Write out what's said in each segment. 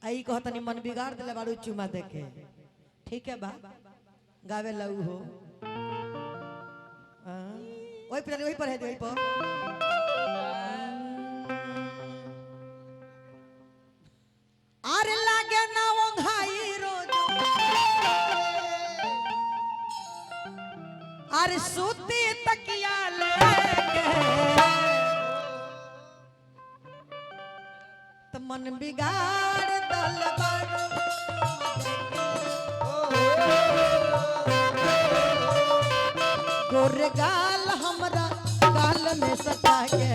आई कहतनी मन बिगाड़ दिले बारू चुमा देके ठीक है बा गावे लऊ हो वही पर है वही पर अरे लागे ना ओंघाई रोज अरे सूती तकिया लेके तो मन बिगाड़ दल गोरे गाल हमरा गाल में सटा के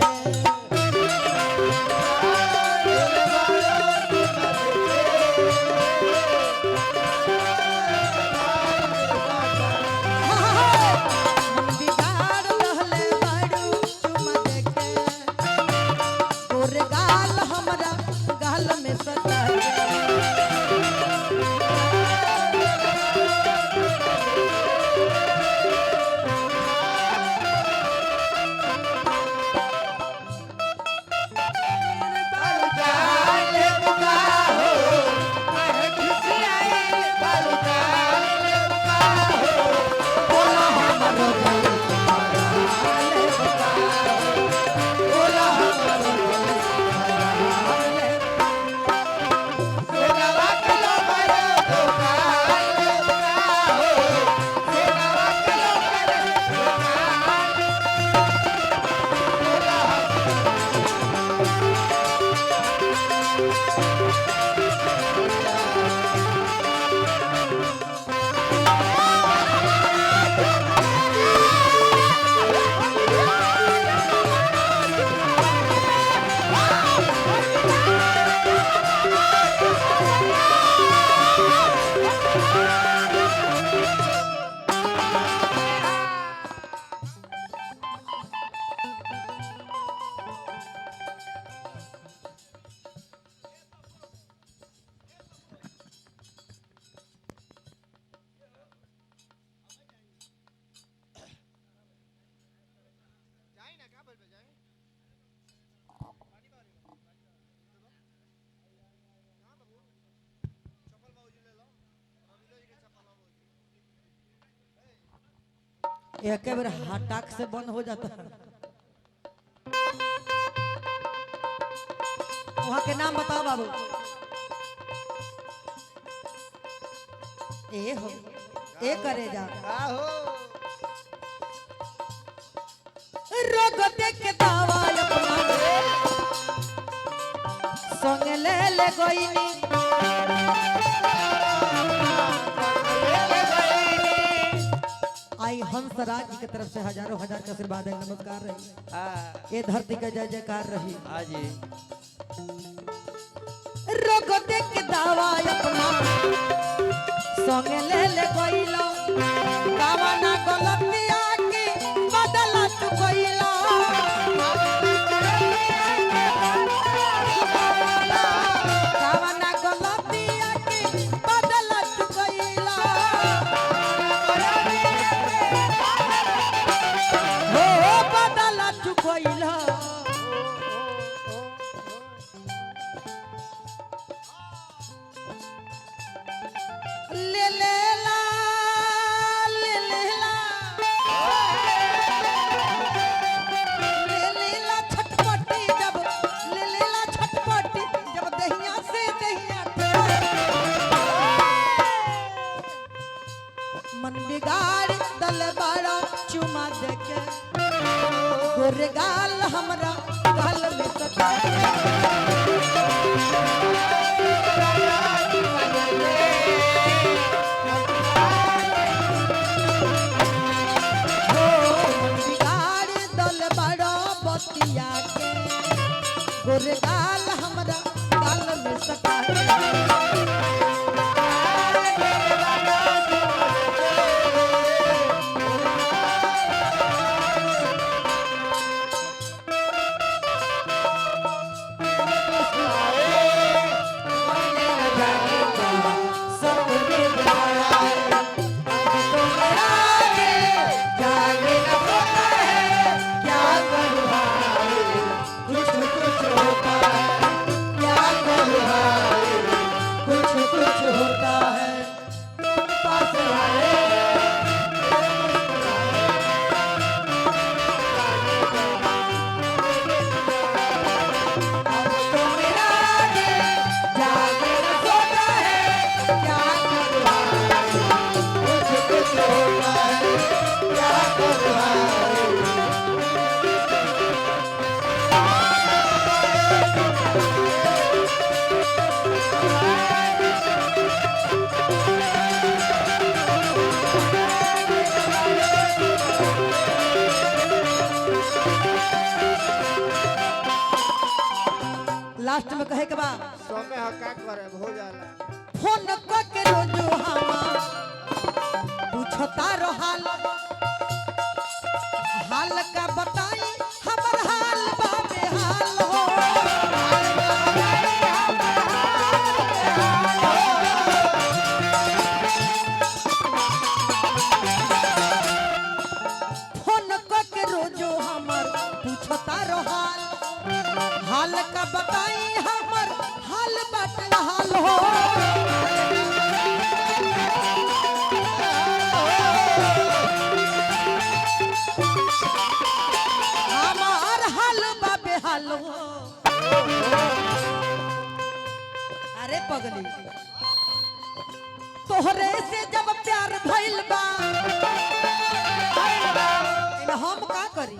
एक बार हटाक से बंद हो जाता है। वहाँ के नाम बताओ बाबू। ए हो ए करे जा रोग देख के दावा अपना संग ले गोइनी आई हंसराज जी की तरफ से हजारों हजार का आशीर्वाद है। नमस्कार रही ये धरती का जय जयकार रही। हाँ जी रोग देख के दावा अपना संग ले कोइलो दावा ना गलतिया की बदला तू कोइलो दावा ना गलतिया की बदला तू कोइलो हो बदला तू कोइलो ले ले ला लास्ट में कहे के बा समय हका करे हो जाला फोन के रोजो हमार पूछता रहाल हाल का बताई हमर हाल बा बेहाल हो फोन के रोजो हमार पूछता रहाल हाल का बताई हमर हाल बा बेहाल हो हेलो अरे पगली तोहरे से जब प्यार भइल बा हम का करी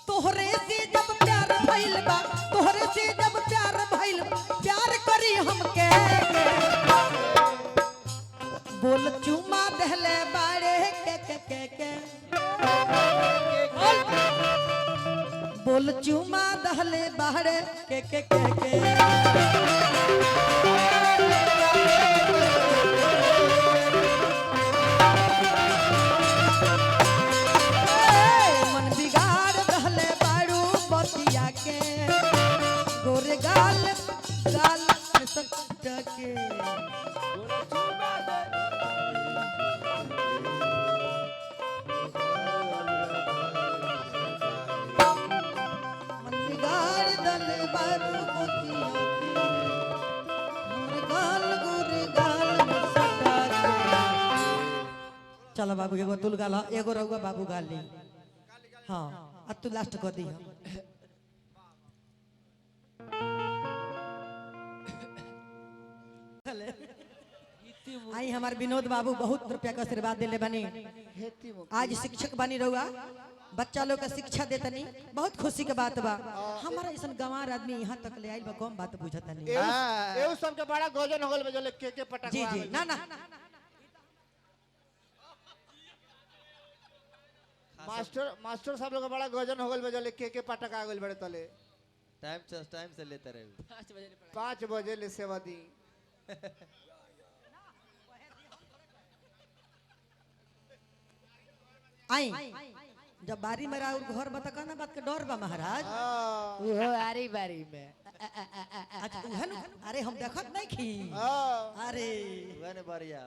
तोहरे से जब प्यार भइल बा तोहरे से जब प्यार भइल प्यार करी हमके बोल चुमा दहले बाड़े के बोल चुमा दहले बाहरे के मन बिगाड़ दहले बाड़ू बतिया के गोरे गाल गाल सट्टा के चलो बाबू एगो तुल गाल एगो रहुआ बाबू गाल ली हाँ अब तू लास्ट कर दी आई हमारे विनोद बाबू बहुत रुपया का आशीर्वाद दिले बनी आज शिक्षक बनी रहुआ बच्चा लोग का शिक्षा देता नहीं बहुत खुशी के बात बा हमारा ऐसा गंवार आदमी यहाँ तक ले आइल बा कम बात बुझता नहीं एउ सब के बड़ा गजन होगल में जो के पटक जी जी ना ना मास्टर साहब लोग बड़ा गजन होगल में जो के पटक आ गइल बड़े तले टाइम से लेते रहे 5 बजे ले सेवा दी आई जब बारी में और घर बता कहना बात के डर बा महाराज वो आरी बारी में अच्छा उहन अरे हम देखत नहीं खी अरे वने बढ़िया